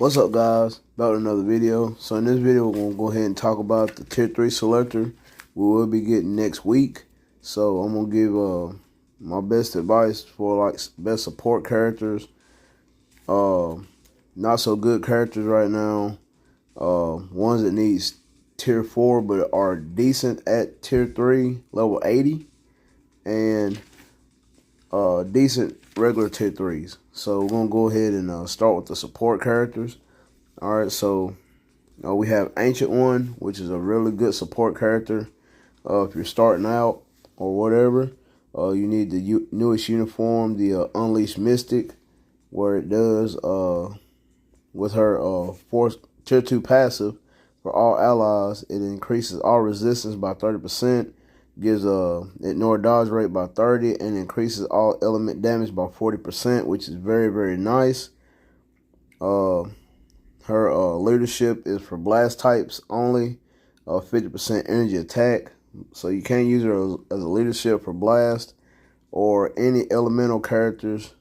What's up, guys? About another video. So in this video, we're gonna go ahead and talk about the tier 3 selector we will be getting next week. So I'm gonna give my best advice for like best support characters, not so good characters right now, ones that needs tier 4 but are decent at tier 3 level 80, and decent regular tier 3s. So we're gonna go ahead and start with the support characters. Alright, so we have Ancient One, which is a really good support character. If you're starting out or whatever, you need the newest uniform, the Unleashed Mystic, where it does with her force tier 2 passive for all allies. It increases all resistance by 30%, gives ignore dodge rate by 30, and increases all element damage by 40%, which is very, very nice. Her leadership is for blast types only, 50% energy attack. So you can't use her as a leadership for blast or any elemental characters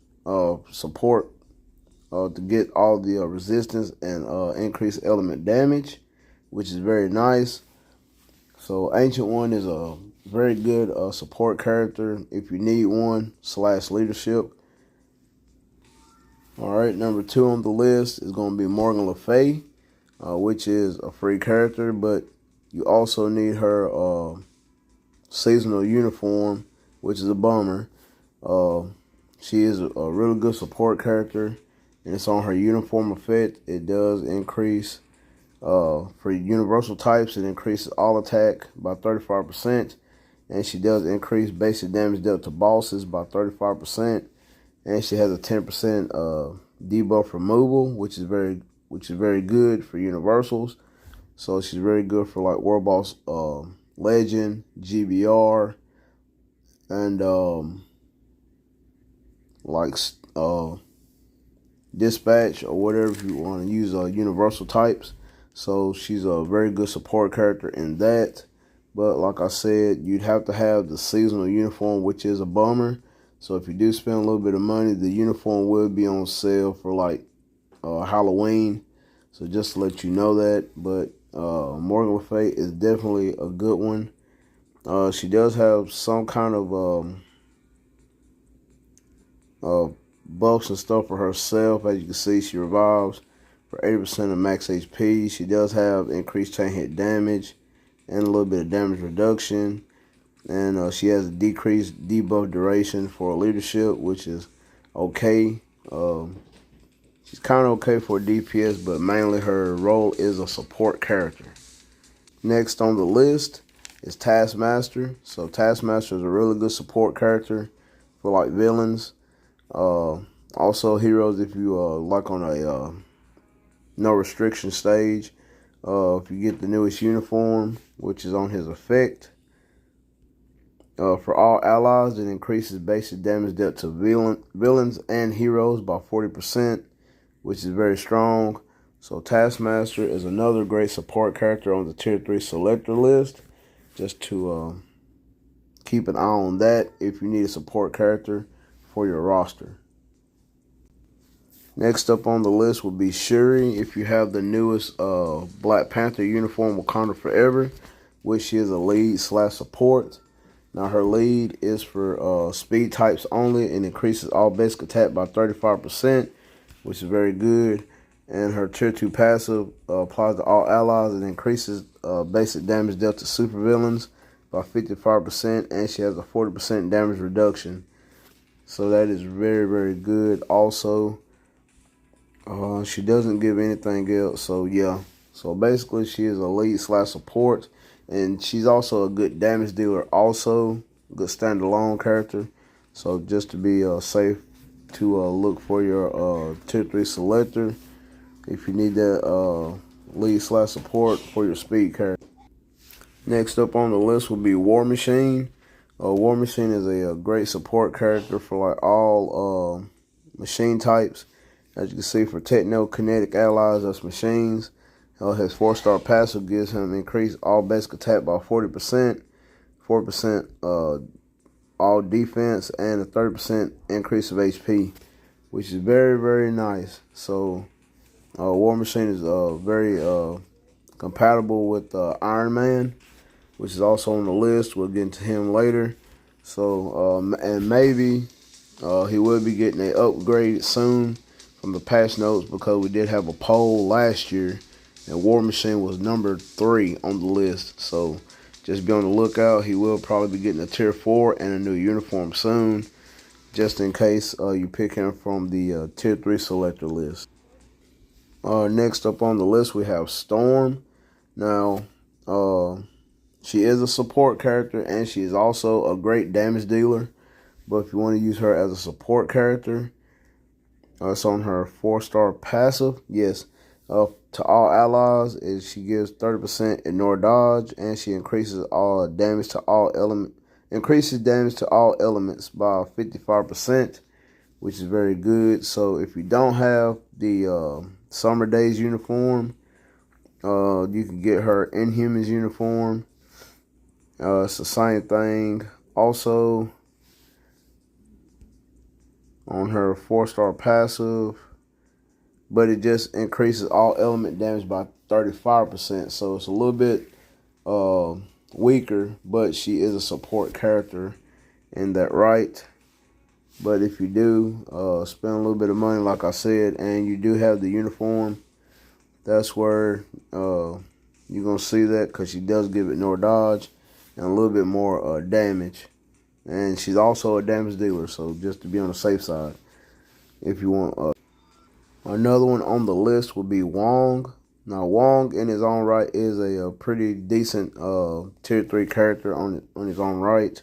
support to get all the resistance and increase element damage, which is very nice. So Ancient One is a very good support character if you need one / leadership. Alright, number 2 on the list is going to be Morgan Le Fay, which is a free character, but you also need her seasonal uniform, which is a bummer. She is a really good support character, and it's on her uniform effect. It does increase, for universal types, it increases all attack by 35%, and she does increase basic damage dealt to bosses by 35%. And she has a 10% debuff removal, which is very good for universals. So she's very good for like World Boss Legend, GBR, and like Dispatch or whatever if you want to use universal types. So she's a very good support character in that. But like I said, you'd have to have the seasonal uniform, which is a bummer. So if you do spend a little bit of money, the uniform will be on sale for like Halloween. So just to let you know that. But Morgan Le Fay is definitely a good one. She does have some kind of buffs and stuff for herself. As you can see, she revives for 80% of max HP. She does have increased chain hit damage and a little bit of damage reduction. And she has a decreased debuff duration for leadership, which is okay. She's kind of okay for DPS, but mainly her role is a support character. Next on the list is Taskmaster. So Taskmaster is a really good support character for like villains. Also heroes if you like on a no restriction stage. If you get the newest uniform, which is on his effect. For all allies, it increases basic damage dealt to villains and heroes by 40%, which is very strong. So Taskmaster is another great support character on the tier 3 selector list. Just to keep an eye on that if you need a support character for your roster. Next up on the list will be Shuri. If you have the newest Black Panther uniform, Wakanda Forever, which is a lead / support. Now her lead is for speed types only and increases all basic attack by 35%, which is very good. And her tier 2 passive applies to all allies and increases basic damage dealt to supervillains by 55%, and she has a 40% damage reduction. So that is very, very good. Also, she doesn't give anything else, so yeah. So basically she is a lead / support. And she's also a good damage dealer, also good standalone character. So just to be safe, to look for your tier 3 selector if you need that lead / support for your speed character. Next up on the list will be War Machine. War Machine is a great support character for like all machine types. As you can see, for techno-kinetic allies, that's machines. His 4-star passive gives him increased all basic attack by 40%, 4% all defense, and a 30% increase of HP, which is very, very nice. So War Machine is very compatible with Iron Man, which is also on the list. We'll get into him later. So, and maybe he will be getting an upgrade soon from the patch notes, because we did have a poll last year and War Machine was number 3 on the list. So just be on the lookout. He will probably be getting a tier 4 and a new uniform soon, just in case you pick him from the tier 3 selector list. Next up on the list, we have Storm. Now, she is a support character and she is also a great damage dealer. But if you want to use her as a support character, it's on her 4-star passive. Yes, to all allies, she gives 30% ignore dodge, and she increases all damage to all elements by 55%, which is very good. So if you don't have the Summer Days uniform, you can get her Inhumans uniform. It's the same thing. Also, on her 4-star passive, but it just increases all element damage by 35%. So it's a little bit weaker, but she is a support character in that right. But if you do spend a little bit of money, like I said, and you do have the uniform, that's where you're going to see that, because she does give it more dodge and a little bit more damage. And she's also a damage dealer, so just to be on the safe side, if you want. Another one on the list would be Wong. Now, Wong in his own right is a pretty decent tier 3 character on his own right.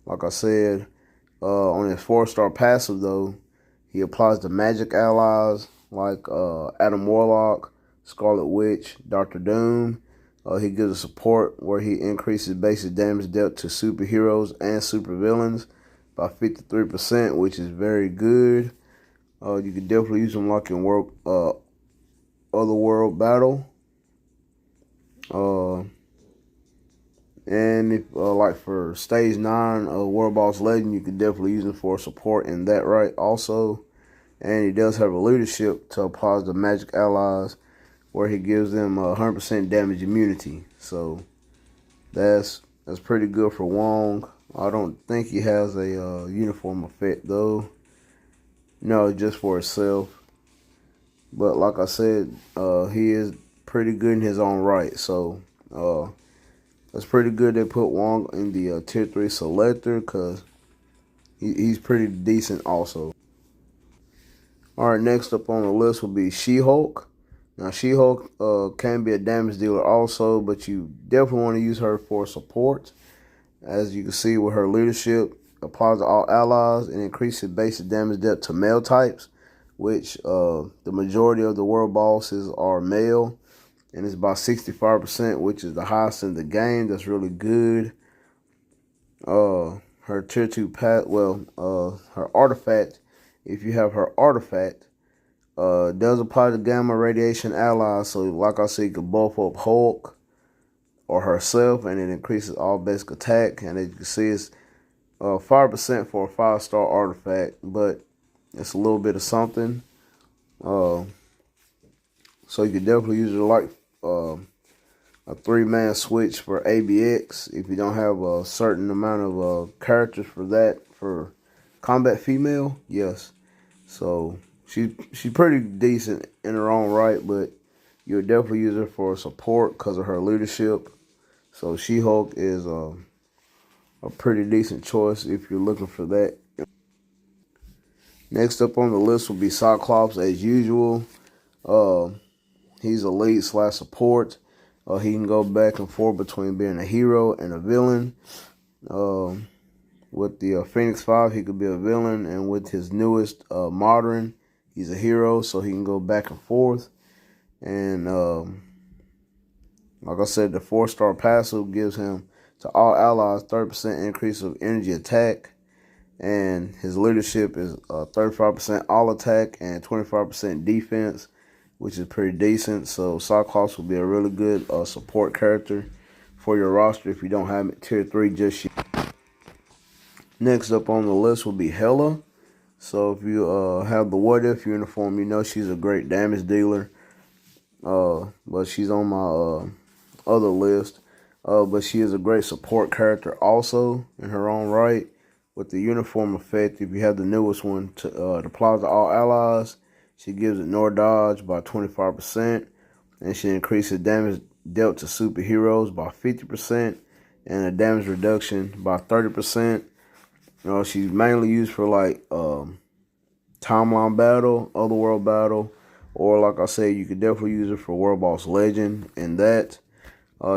Like I said, on his 4-star passive, though, he applies to magic allies like Adam Warlock, Scarlet Witch, Dr. Doom. He gives a support where he increases basic damage dealt to superheroes and supervillains by 53%, which is very good. You can definitely use them like in Otherworld Battle. And if like for Stage 9 of World Boss Legend, you can definitely use them for support in that right also. And he does have a leadership to apply to magic allies, where he gives them 100% damage immunity. So that's pretty good for Wong. I don't think he has a uniform effect though. No, just for itself. But like I said, he is pretty good in his own right. So that's pretty good. They put Wong in the tier 3 selector, because he's pretty decent also. All right, next up on the list will be She-Hulk. Now, She-Hulk can be a damage dealer also, but you definitely want to use her for support. As you can see with her leadership, applies to all allies and increases basic damage dealt to male types, which the majority of the world bosses are male, and it's by 65%, which is the highest in the game. That's really good. Her tier 2 her artifact, if you have her artifact, does apply to gamma radiation allies. So like I said, you can buff up Hulk or herself, and it increases all basic attack. And as you can see, it's 5% for a 5-star artifact, but it's a little bit of something. So you can definitely use it like a 3-man switch for ABX if you don't have a certain amount of characters for that, for combat female. Yes, so she's pretty decent in her own right, but you'll definitely use her for support because of her leadership. So She-Hulk is a pretty decent choice if you're looking for that. Next up on the list will be Cyclops, as usual. He's a lead / support. He can go back and forth between being a hero and a villain. With the Phoenix 5, he could be a villain, and with his newest modern, he's a hero, so he can go back and forth. And like I said, the 4-star passive gives him to all allies 30% increase of energy attack, and his leadership is 35% all attack and 25% defense, which is pretty decent. So Cyclops will be a really good support character for your roster if you don't have him at tier 3 just yet. Next up on the list will be Hela. So if you have the What If uniform, you know she's a great damage dealer. but she's on my other list. But she is a great support character also in her own right. With the uniform effect, if you have the newest one, to it applies to all allies. She gives ignore dodge by 25%, and she increases damage dealt to superheroes by 50%, and a damage reduction by 30%. She's mainly used for like timeline battle, otherworld battle, or like I said, you could definitely use it for World Boss Legend and that.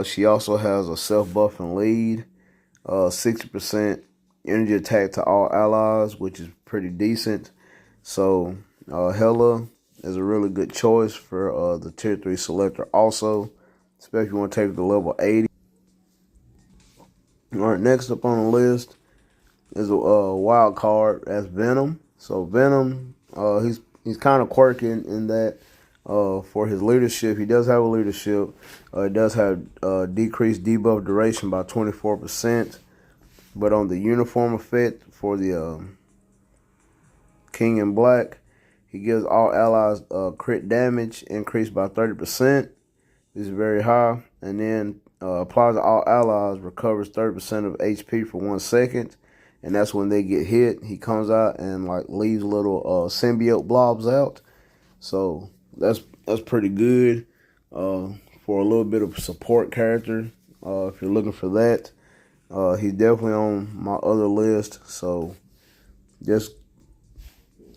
She also has a self-buffing lead, 60% energy attack to all allies, which is pretty decent. So Hela is a really good choice for the tier 3 selector also, especially if you want to take it to level 80. All right, next up on the list is a wild card. That's Venom. So Venom, he's kind of quirky in that for his leadership, he does have a leadership. It does have decreased debuff duration by 24%. But on the uniform effect for the King in Black, he gives all allies crit damage increased by 30%. This is very high. And then applies to all allies, recovers 30% of HP for 1 second. And that's when they get hit. He comes out and like leaves little symbiote blobs out. So that's pretty good for a little bit of support character. If you're looking for that, he's definitely on my other list. So just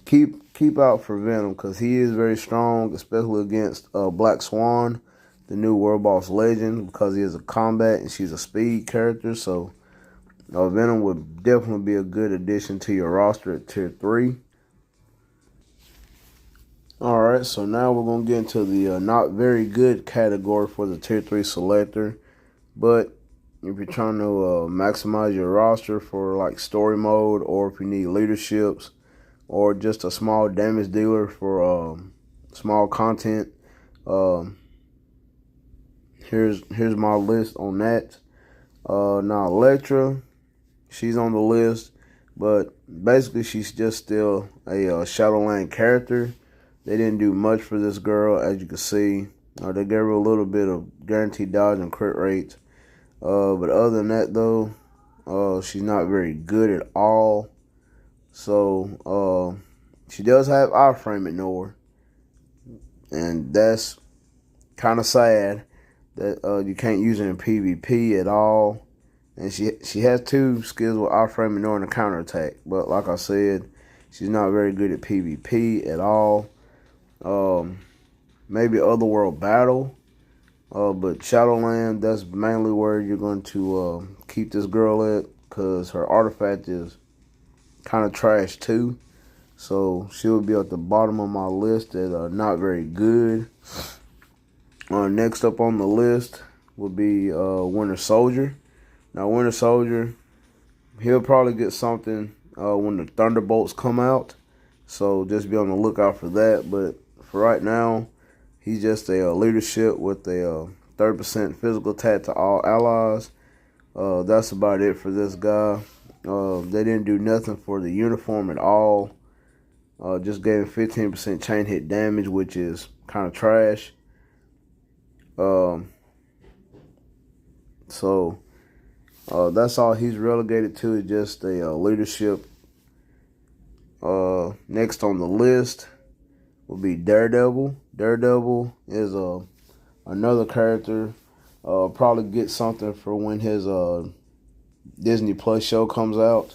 keep out for Venom because he is very strong, especially against Black Swan, the new World Boss Legend, because he is a combat and she's a speed character. So Venom would definitely be a good addition to your roster at tier 3. Alright, so now we're going to get into the not very good category for the tier 3 selector. But if you're trying to maximize your roster for like story mode, or if you need leaderships, or just a small damage dealer for small content, here's my list on that. Now Elektra, she's on the list, but basically she's just still a Shadowland character. They didn't do much for this girl, as you can see. They gave her a little bit of guaranteed dodge and crit rate. But other than that, though, she's not very good at all. So she does have iframe ignore, and that's kind of sad that you can't use it in PvP at all. And she has 2 skills with iframe ignore and a counterattack. But like I said, she's not very good at PvP at all. Maybe Otherworld Battle. But Shadowland, that's mainly where you're going to keep this girl at, because her artifact is kind of trash too. So she'll be at the bottom of my list at not very good. Next up on the list will be Winter Soldier. Now Winter Soldier, he'll probably get something when the Thunderbolts come out. So just be on the lookout for that. But for right now, he's just a leadership with a 30% physical attack to all allies. That's about it for this guy. They didn't do nothing for the uniform at all. Just gave him 15% chain hit damage, which is kind of trash. So that's all he's relegated to, is just a leadership. Next on the list will be Daredevil. Daredevil is another character. Probably get something for when his Disney Plus show comes out.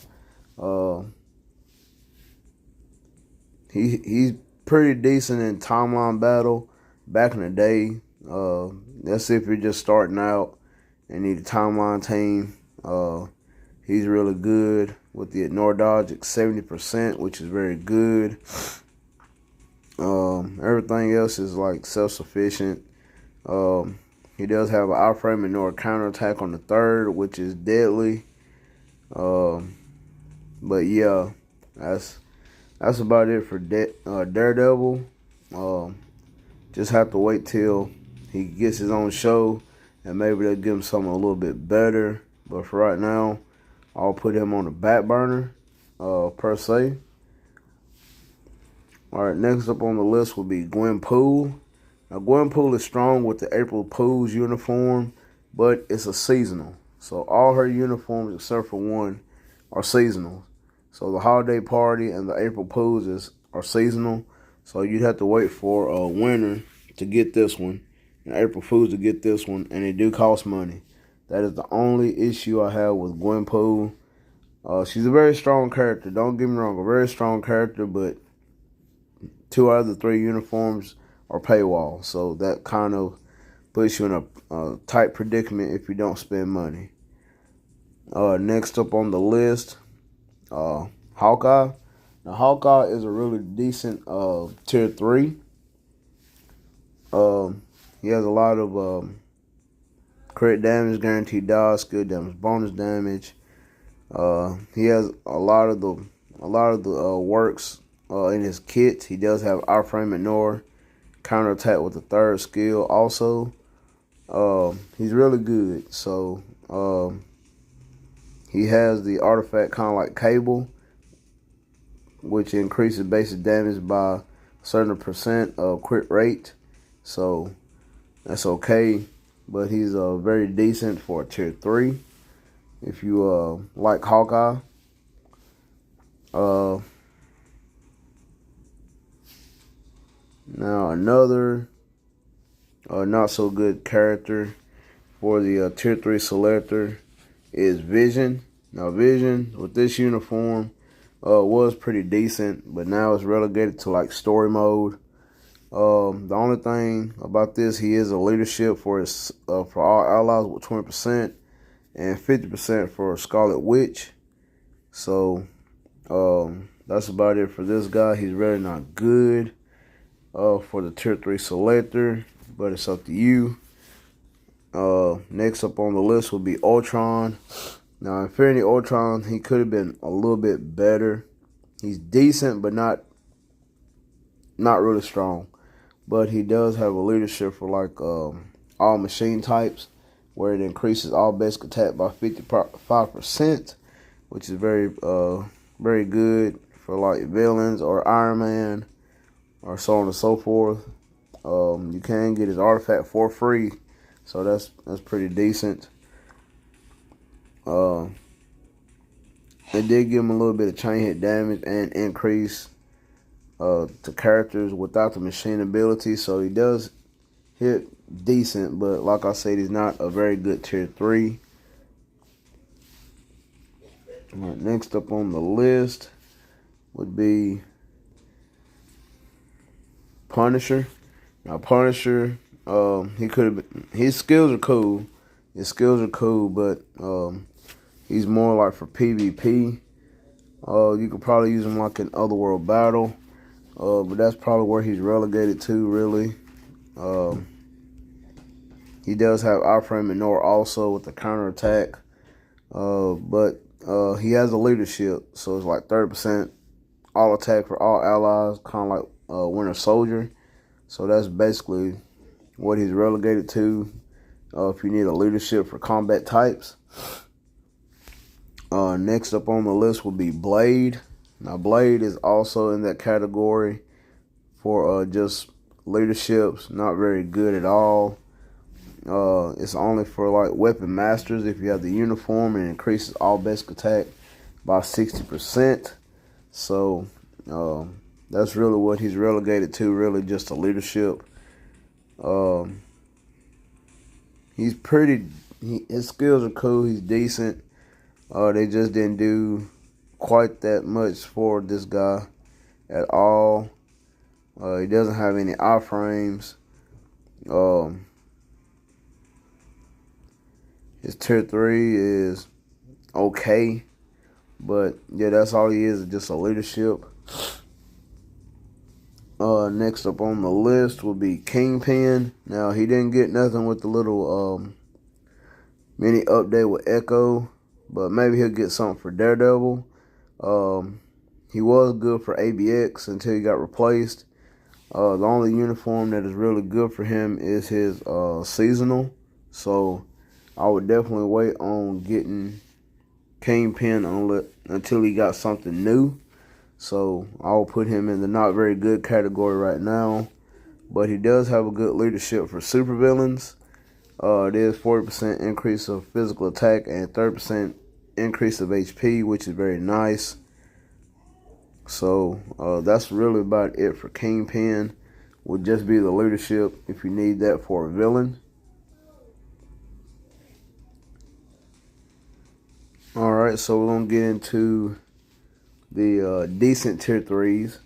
He's pretty decent in timeline battle back in the day. Let's see if you're just starting out and need a timeline team. He's really good with the ignore dodge at 70%, which is very good. Everything else is like self-sufficient. He does have an iframe ignore counterattack on the 3rd, which is deadly. But yeah, that's about it for Daredevil. Just have to wait till he gets his own show, and maybe they'll give him something a little bit better. But for right now, I'll put him on the back burner, per se. All right, next up on the list will be Gwenpool. Now, Gwenpool is strong with the April Fool's uniform, but it's a seasonal. So all her uniforms, except for one, are seasonal. So the holiday party and the April Fool's are seasonal. So you'd have to wait for a winter to get this one, and April Fool's to get this one, and they do cost money. That is the only issue I have with Gwenpool. She's a very strong character. Don't get me wrong, a very strong character, but 2 out of the 3 uniforms are paywall. So that kind of puts you in a tight predicament if you don't spend money. Next up on the list, Hawkeye. Now, Hawkeye is a really decent tier 3. He has a lot of crit damage, guaranteed dodge, skill damage, bonus damage. He has a lot of the works in his kit. He does have iframe ignore, counterattack with the 3rd skill also. He's really good. So he has the artifact kind of like Cable, which increases basic damage by a certain percent of crit rate. So that's okay, but he's very decent for a tier 3 if you like Hawkeye. Now another not so good character for the tier 3 selector is Vision. Now Vision with this uniform was pretty decent, but now it's relegated to like story mode. The only thing about this, he is a leadership for his for all allies with 20% and 50% for Scarlet Witch. So that's about it for this guy. He's really not good for the tier 3 selector, but it's up to you. Next up on the list will be Ultron. Now, Infinity Ultron, he could have been a little bit better. He's decent, but not really strong. But he does have a leadership for like all machine types, where it increases all basic attack by 55%, which is very good for like villains or Iron Man or so on and so forth. You can get his artifact for free, so that's pretty decent. It did give him a little bit of chain hit damage and increase to characters without the machine ability, so he does hit decent, but like I said, he's not a very good tier 3. All right, next up on the list would be Punisher. Now Punisher, he could have been, his skills are cool. But he's more like for PvP. You could probably use him like in Otherworld Battle. But that's probably where he's relegated to, really. He does have iframe ignore also with the counterattack. But he has a leadership, so it's like 30% all attack for all allies, kind of like Winter Soldier. So that's basically what he's relegated to if you need a leadership for combat types. Next up on the list will be Blade. Now Blade is also in that category for just leaderships, not very good at all. It's only for like weapon masters if you have the uniform, and increases all basic attack by 60%. So that's really what he's relegated to, really just a leadership. His skills are cool, he's decent. They just didn't do quite that much for this guy at all. He doesn't have any iframes. His tier 3 is okay, but yeah, that's all he is just a leadership. Next up on the list will be Kingpin. Now, he didn't get nothing with the little mini update with Echo, but maybe he'll get something for Daredevil. He was good for ABX until he got replaced. The only uniform that is really good for him is his seasonal. So I would definitely wait on getting Kingpin until he got something new. So I'll put him in the not very good category right now. but he does have a good leadership for supervillains. It is 40% increase of physical attack and 30% increase of HP, which is very nice. So that's really about it for Kingpin. Would just be the leadership if you need that for a villain. Alright, so we're going to get into the decent tier 3s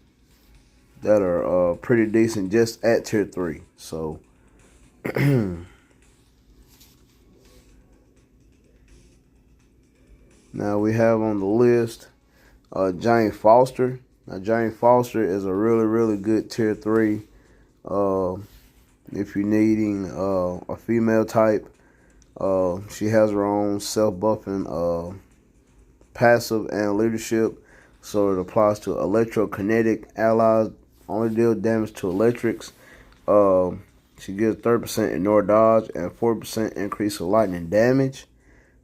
that are pretty decent just at tier 3. So now we have on the list Jane Foster. Now Jane Foster is a really good tier 3. If you're needing a female type, she has her own self-buffing passive and leadership, so it applies to electrokinetic allies, only deal damage to electrics. She gives 30% ignore dodge and 4% increase of lightning damage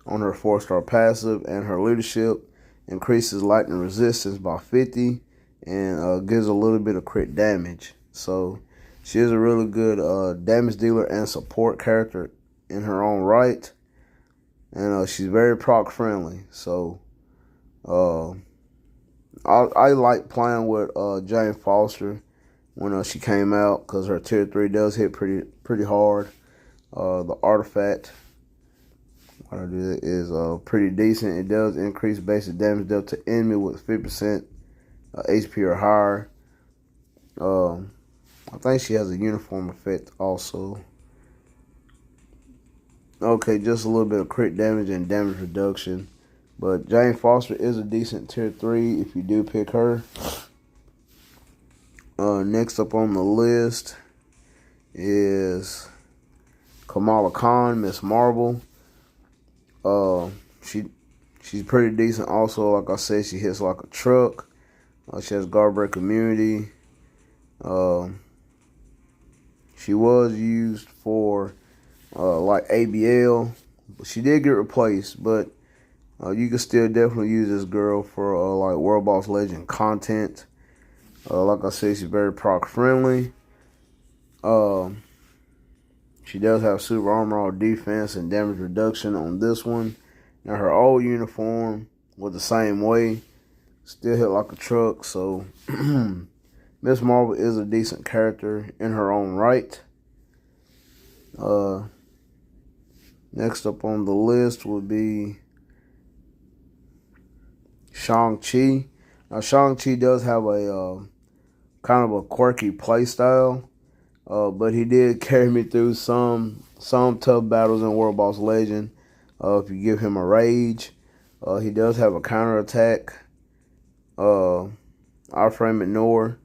on her 4-star passive, and her leadership increases lightning resistance by 50 and gives a little bit of crit damage. So she is a really good damage dealer and support character in her own right, and she's very proc friendly. So I like playing with Jane Foster when she came out, because her tier 3 does hit pretty hard. The artifact, what I do is pretty decent. It does increase basic damage dealt to enemy with 50% HP or higher. I think she has a uniform effect also. Okay, just a little bit of crit damage and damage reduction. But Jane Foster is a decent tier 3 if you do pick her. Next up on the list is Kamala Khan, Miss Marvel. She's pretty decent also. Like I said, she hits like a truck. She has guard break immunity. She was used for like ABL, but she did get replaced. But you can still definitely use this girl for like World Boss Legend content. Like I said, she's very proc friendly. She does have super armor, all defense, and damage reduction on this one. Now her old uniform was the same way, still hit like a truck. So Miss Marvel is a decent character in her own right. Next up on the list would be Shang-Chi. Now Shang-Chi does have a kind of a quirky play style, but he did carry me through some tough battles in World Boss Legend. If you give him a rage, he does have a counterattack. iframe ignore.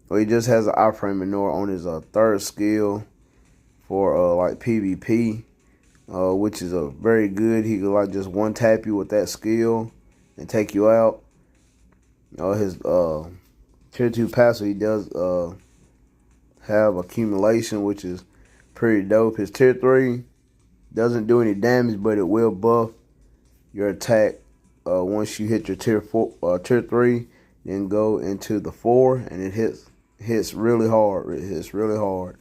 Well, he just has an iframe ignore on his third skill for like PvP, which is a very good. He could like just one tap you with that skill and take you out. His tier 2 passive, he does have accumulation, which is pretty dope. His tier 3 doesn't do any damage, but it will buff your attack once you hit your tier 3, then go into the 4, and it hits really hard. It hits really hard.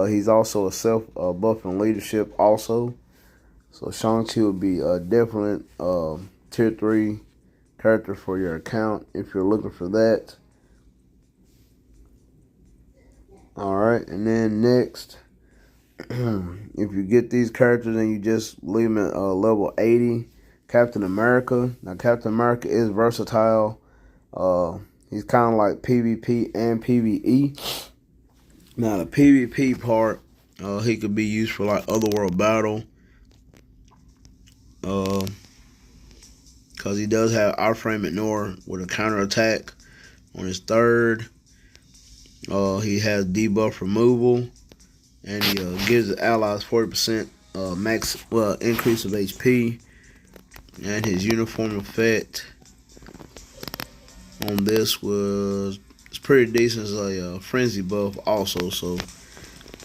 He's also a self-buffing leadership also. So Shang-Chi would be a definite tier 3 character for your account if you're looking for that. Alright, and then next, if you get these characters and you just leave them at level 80, Captain America. Now Captain America is versatile. He's kind of like PvP and PvE. Now the PvP part, he could be used for like Otherworld battle. Because he does have iframe ignore with a counterattack on his third. He has debuff removal, and he gives the allies 40% increase of HP. And his uniform effect on this it's pretty decent. It's a frenzy buff also, so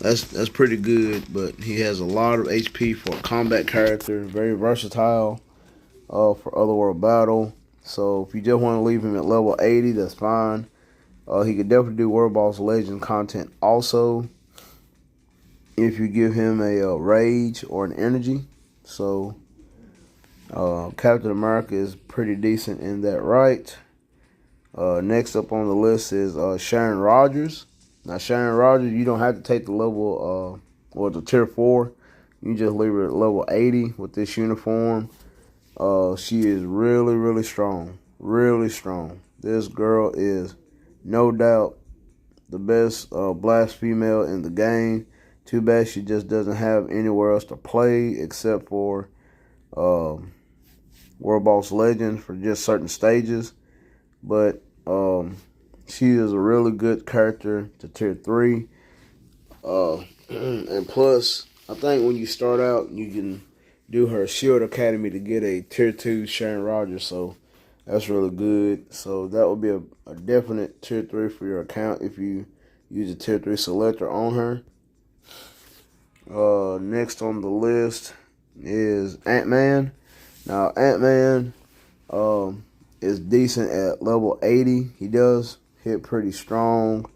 that's pretty good. But he has a lot of HP for a combat character, very versatile for Otherworld battle. So if you just want to leave him at level 80, that's fine. He could definitely do World Boss Legend content also if you give him a rage or an energy. So Captain America is pretty decent in that right. Next up on the list is Sharon Rogers. Now Sharon Rogers, you don't have to take the level or the tier 4. You just leave her at level 80 with this uniform. She is really, really strong. Really strong. This girl is no doubt the best blast female in the game. Too bad she just doesn't have anywhere else to play except for World Boss Legends for just certain stages. But she is a really good character to tier 3. And plus, I think when you start out, you can do her Shield Academy to get a tier 2 Sharon Rogers. So that's really good. So that would be a definite tier 3 for your account if you use a tier 3 selector on her. Next on the list is Ant-Man. Now Ant-Man is decent at level 80. He does hit pretty strong.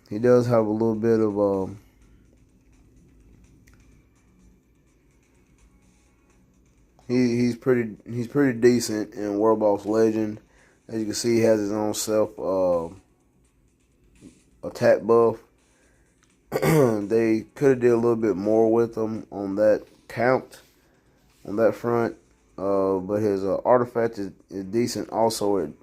He does have a little bit of he's pretty decent in World Boss Legend. As you can see, he has his own self attack buff. They could have did a little bit more with him on that count, on that front. But his artifact is decent. Also, it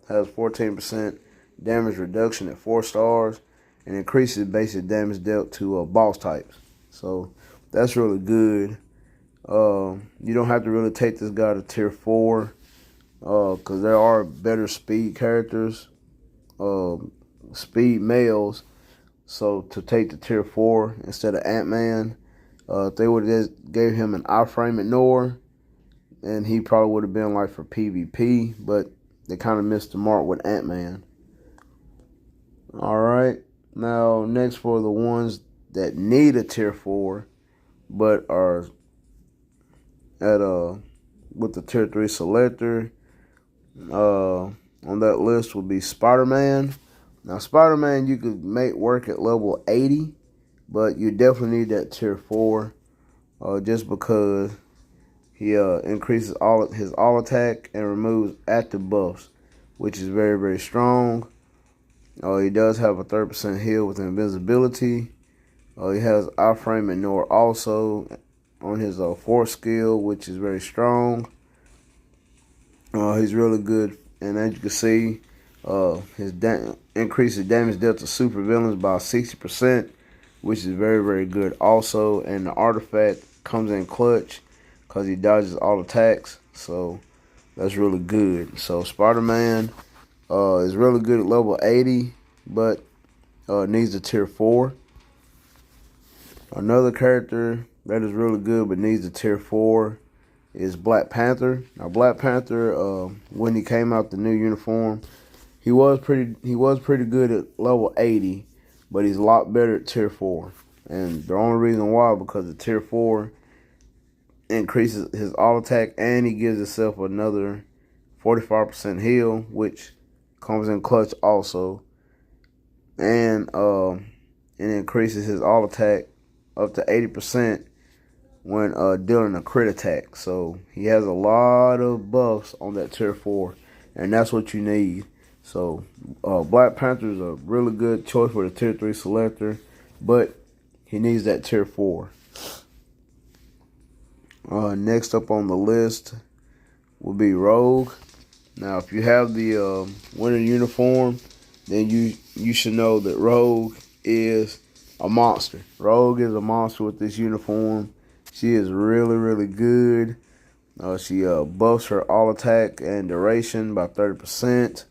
has 14% damage reduction at 4 stars and increases basic damage dealt to boss types. So that's really good. You don't have to really take this guy to tier 4 because there are better speed characters, speed males. So to take the tier 4 instead of Ant-Man, if they would have just gave him an iframe ignore, and he probably would have been like for PvP, but they kind of missed the mark with Ant-Man. Alright, now next for the ones that need a tier 4, but are at with the tier 3 selector, on that list would be Spider-Man. Now Spider-Man you could make work at level 80, but you definitely need that tier 4, just because he increases his all attack and removes active buffs, which is very, very strong. He does have a 30% heal with invisibility. He has iframe ignore also on his 4th skill, which is very strong. He's really good, and as you can see, his increases damage dealt to super villains by 60%, which is very, very good also. And the artifact comes in clutch because he dodges all attacks, so that's really good. So Spider-Man is really good at level 80, but needs a tier 4. Another character that is really good but needs a tier 4 is Black Panther. Now Black Panther, when he came out the new uniform, he was pretty good at level 80, but he's a lot better at tier 4. And the only reason why, because the tier 4 increases his all attack and he gives himself another 45% heal, which comes in clutch also. And it increases his all attack up to 80% when dealing a crit attack. So he has a lot of buffs on that tier 4, and that's what you need. So Black Panther is a really good choice for the tier 3 selector, but he needs that tier 4. Next up on the list will be Rogue. Now, if you have the winter uniform, then you should know that Rogue is a monster. Rogue is a monster with this uniform. She is really, really good. She buffs her all attack and duration by 30%.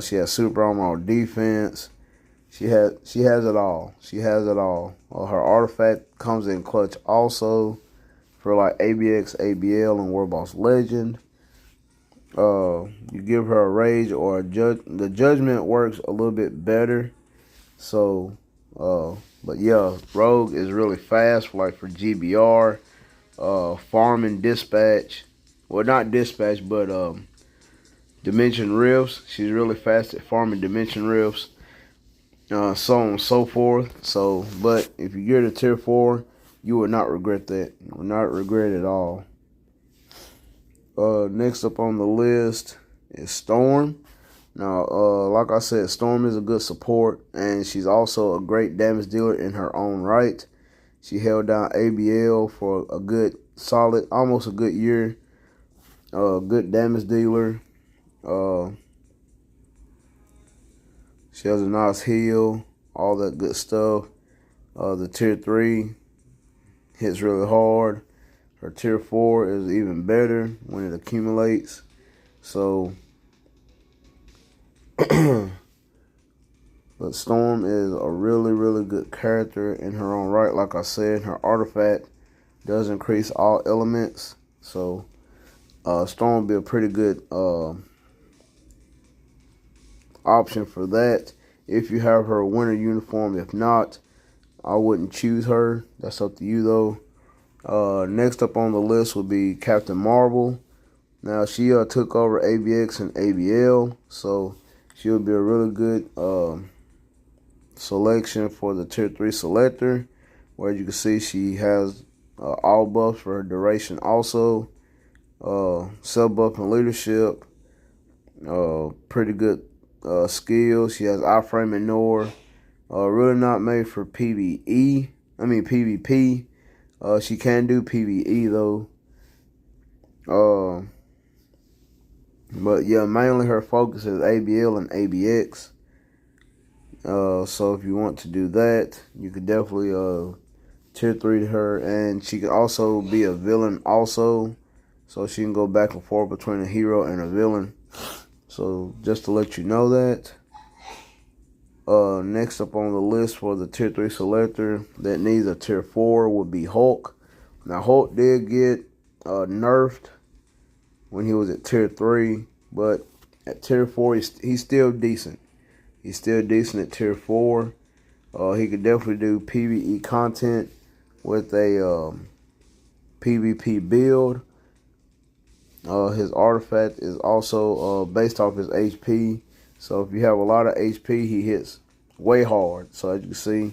She has super armor on defense. She has it all. She has it all. Her artifact comes in clutch also for like ABX, ABL, and World Boss Legend. You give her a rage or a the judgment works a little bit better. So, but yeah, Rogue is really fast, like for GBR, farming dispatch. Well, not dispatch, but dimension rifts. She's really fast at farming dimension rifts. So on and so forth. So, but if you get a tier 4, you will not regret that. You will not regret it at all. Next up on the list is Storm. Now, like I said, Storm is a good support, and she's also a great damage dealer in her own right. She held down ABL for a good, solid, almost a good year. Good damage dealer. She has a nice heal, all that good stuff. The tier 3 hits really hard. Her tier 4 is even better when it accumulates. So, but Storm is a really, really good character in her own right. Like I said, her artifact does increase all elements. So, Storm will be a pretty good option for that if you have her winter uniform. If not, I wouldn't choose her. That's up to you though. Next up on the list would be Captain Marvel. Now she took over ABX and ABL, so she'll be a really good selection for the tier 3 selector, where you can see she has all buffs for her duration also, sub buff and leadership, pretty good skills. She has iframe and Nor. Really not made for PvP. She can do PvE though. But yeah, mainly her focus is ABL and ABX. So if you want to do that, you could definitely tier 3 to her, and she can also be a villain also. So she can go back and forth between a hero and a villain. So just to let you know that. Next up on the list for the tier 3 selector that needs a tier 4 would be Hulk. Now Hulk did get nerfed when he was at tier 3, but at tier 4 he's still decent. He's still decent at tier 4. He could definitely do PvE content with a PvP build. His artifact is also based off his HP. So if you have a lot of HP, he hits way hard. So as you can see,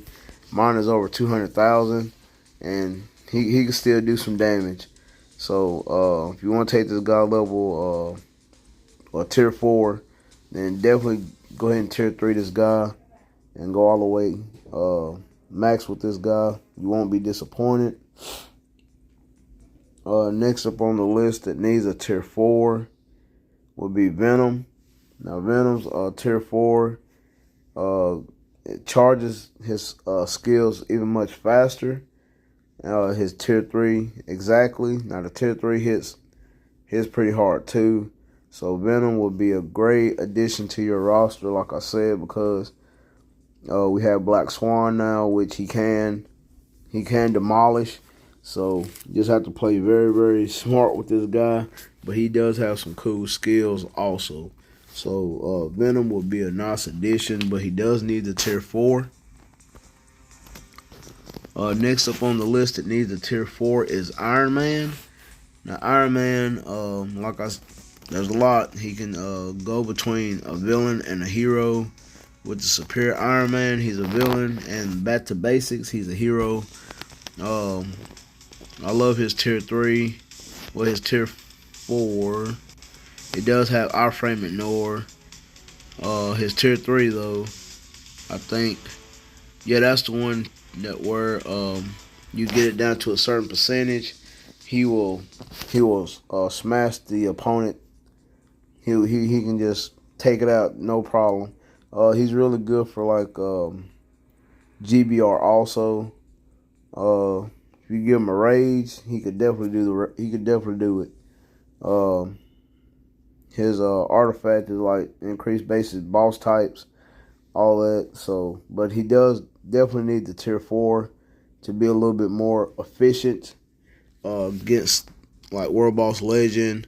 mine is over 200,000, and he can still do some damage. So if you want to take this guy level or tier 4, then definitely go ahead and tier 3 this guy and go all the way max with this guy. You won't be disappointed. Next up on the list that needs a tier 4 would be Venom. Now Venom's tier 4. It charges his skills even much faster. His tier 3 exactly. Now the tier 3 hits pretty hard too. So Venom would be a great addition to your roster, like I said, because we have Black Swan now, which he can demolish. So you just have to play very, very smart with this guy. But he does have some cool skills also. So Venom would be a nice addition, but he does need the tier 4. Next up on the list that needs a tier 4 is Iron Man. Now Iron Man, there's a lot. He can go between a villain and a hero. With the superior Iron Man, he's a villain, and back to basics, he's a hero. I love his tier 3. Well, his tier 4. It does have iframe and Nor. His tier 3 though, I think, yeah, that's the one that where you get it down to a certain percentage, he will smash the opponent. He can just take it out, no problem. He's really good for like GBR also. If you give him a rage, he could definitely do it. His artifact is like increased basic boss types, all that. So, but he does definitely need the tier 4 to be a little bit more efficient against like World Boss Legend,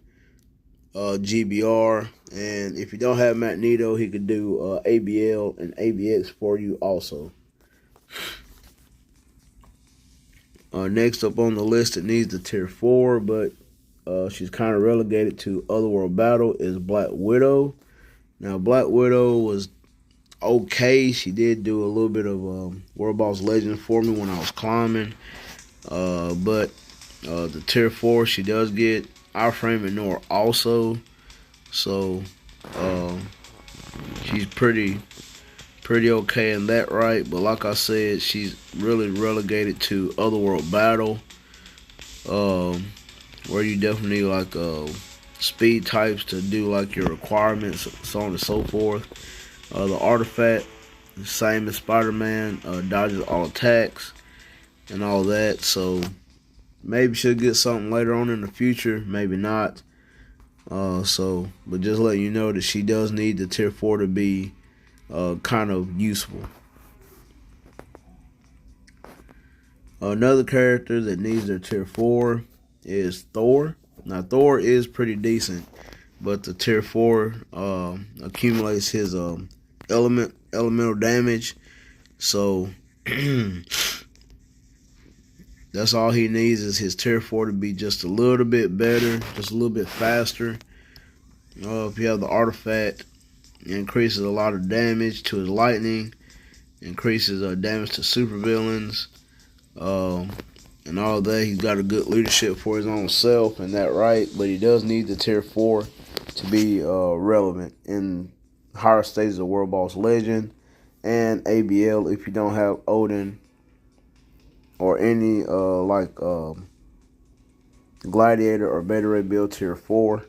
GBR, and if you don't have Magneto, he could do ABL and ABX for you also. Next up on the list, it needs the tier 4, but she's kind of relegated to Otherworld Battle is Black Widow. Now, Black Widow was okay. She did do a little bit of World Boss Legend for me when I was climbing. But the tier 4, she does get iframe and Nor also. So she's pretty okay in that right. But like I said, she's really relegated to Otherworld Battle. Where you definitely need like speed types to do like your requirements, so on and so forth. The artifact, same as Spider-Man, dodges all attacks and all that. So maybe she'll get something later on in the future, maybe not. But just letting you know that she does need the tier 4 to be kind of useful. Another character that needs their tier 4 is Thor. Now, Thor is pretty decent, but the tier 4 accumulates his elemental damage. So that's all he needs is his tier 4 to be just a little bit better, just a little bit faster. If you have the artifact, it increases a lot of damage to his lightning, increases damage to supervillains, and all that. He's got a good leadership for his own self and that right, but he does need the tier 4 to be relevant in higher stages of World Boss Legend and ABL if you don't have Odin or any Gladiator or Beta Ray build tier 4.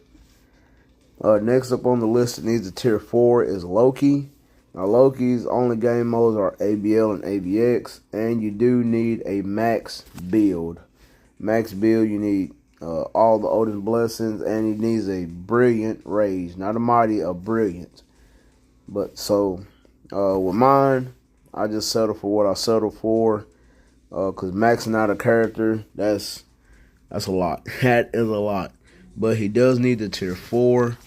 Next up on the list that needs a tier 4 is Loki. Now, Loki's only game modes are ABL and ABX, and you do need a max build. Max build, you need all the Odin blessings, and he needs a brilliant rage. Not a mighty, a brilliant. But so, with mine, I just settle for what I settle for, because maxing out a character, that's a lot. That is a lot. But he does need the tier 4,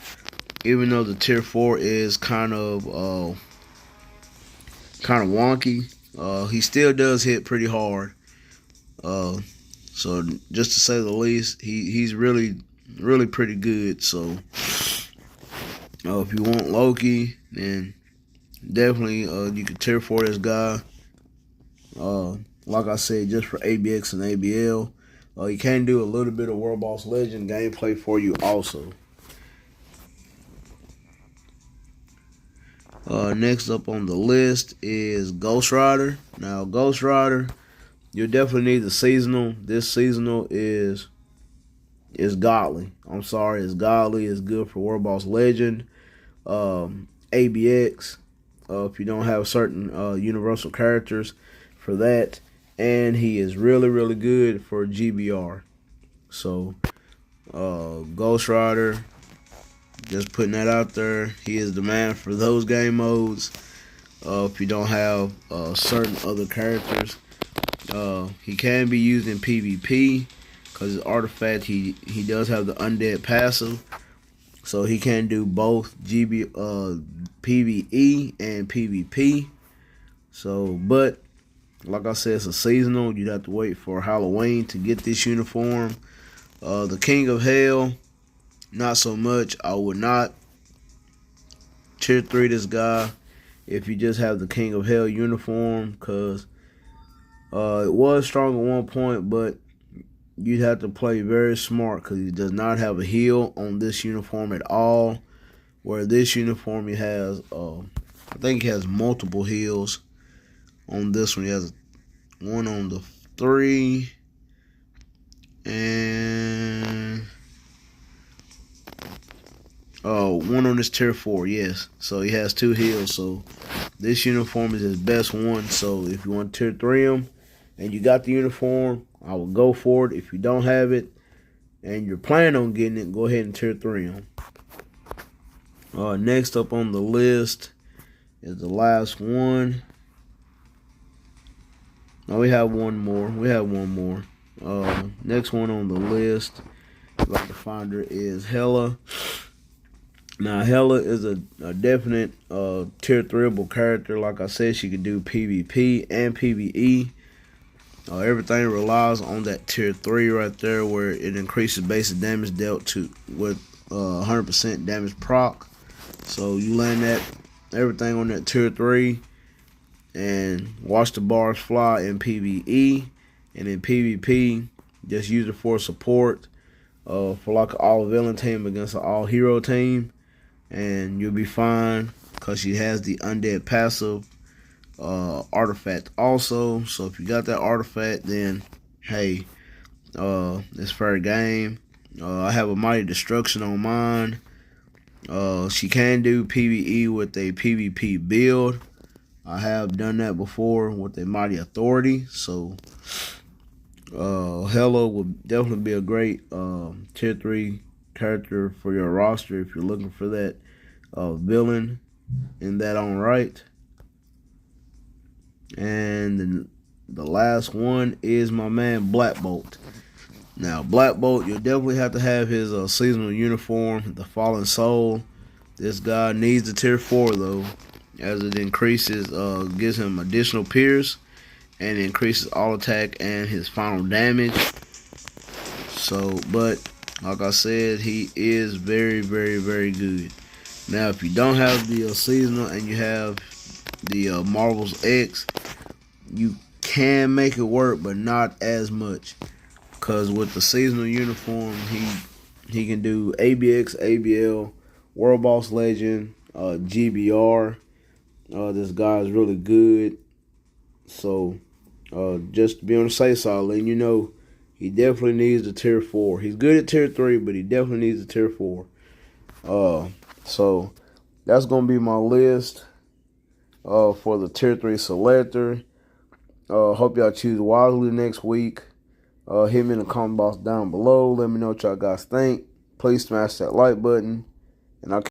even though the tier 4 is kind of wonky. He still does hit pretty hard. So just to say the least, he's really pretty good. So if you want Loki, then definitely you can tier 4 this guy. Like I said, just for ABX and ABL. You can do a little bit of World Boss Legend gameplay for you also. Next up on the list is Ghost Rider. Now, Ghost Rider, you definitely need the seasonal. This seasonal is godly. I'm sorry, it's godly. It's good for World Boss Legend. ABX, if you don't have certain universal characters for that. And he is really good for GBR. So, Ghost Rider, just putting that out there. He is the man for those game modes. If you don't have certain other characters, he can be used in PvP because his artifact, he does have the undead passive, so he can do both PvE and PvP. So, but like I said, it's a seasonal. You'd have to wait for Halloween to get this uniform. The King of Hell, not so much. I would not tier 3 this guy if you just have the King of Hell uniform, because it was strong at one point, but you'd have to play very smart because he does not have a heal on this uniform at all. Where this uniform, he has, I think he has multiple heals. On this one, he has one on the 3 and one on this tier 4, yes. So he has 2 heals. So this uniform is his best one. So if you want to tier 3 him and you got the uniform, I will go for it. If you don't have it and you're planning on getting it, go ahead and tier 3 him. Next up on the list is the last one. No, we have one more. Next one on the list, if I can find her, is Hela. Now, Hela is a definite tier 3able character. Like I said, she could do PvP and PvE. Everything relies on that tier 3 right there, where it increases basic damage dealt to with 100% damage proc. So you land that everything on that tier 3 and watch the bars fly in PvE, and in PvP just use it for support, for like an all villain team against an all hero team, and you'll be fine because she has the undead passive artifact also. So if you got that artifact, then hey, it's fair game. I have a Mighty Destruction on mine. She can do PvE with a PvP build. I have done that before with a Mighty Authority. So Hella would definitely be a great tier 3 character for your roster if you're looking for that villain in that own right. And the last one is my man Black Bolt. Now, Black Bolt, you'll definitely have to have his seasonal uniform, the Fallen Soul. This guy needs the tier 4 though, as it increases, gives him additional pierce, and increases all attack and his final damage. So, but like I said, he is very, very, very good. Now, if you don't have the seasonal and you have the Marvel's X, you can make it work, but not as much. Because with the seasonal uniform, he can do ABX, ABL, World Boss Legend, GBR. This guy is really good. So, just to be on the safe side, letting you know, he definitely needs the tier 4. He's good at tier 3, but he definitely needs the tier 4. So, that's going to be my list for the tier 3 selector. Hope y'all choose wisely next week. Hit me in the comment box down below. Let me know what y'all guys think. Please smash that like button. And I'll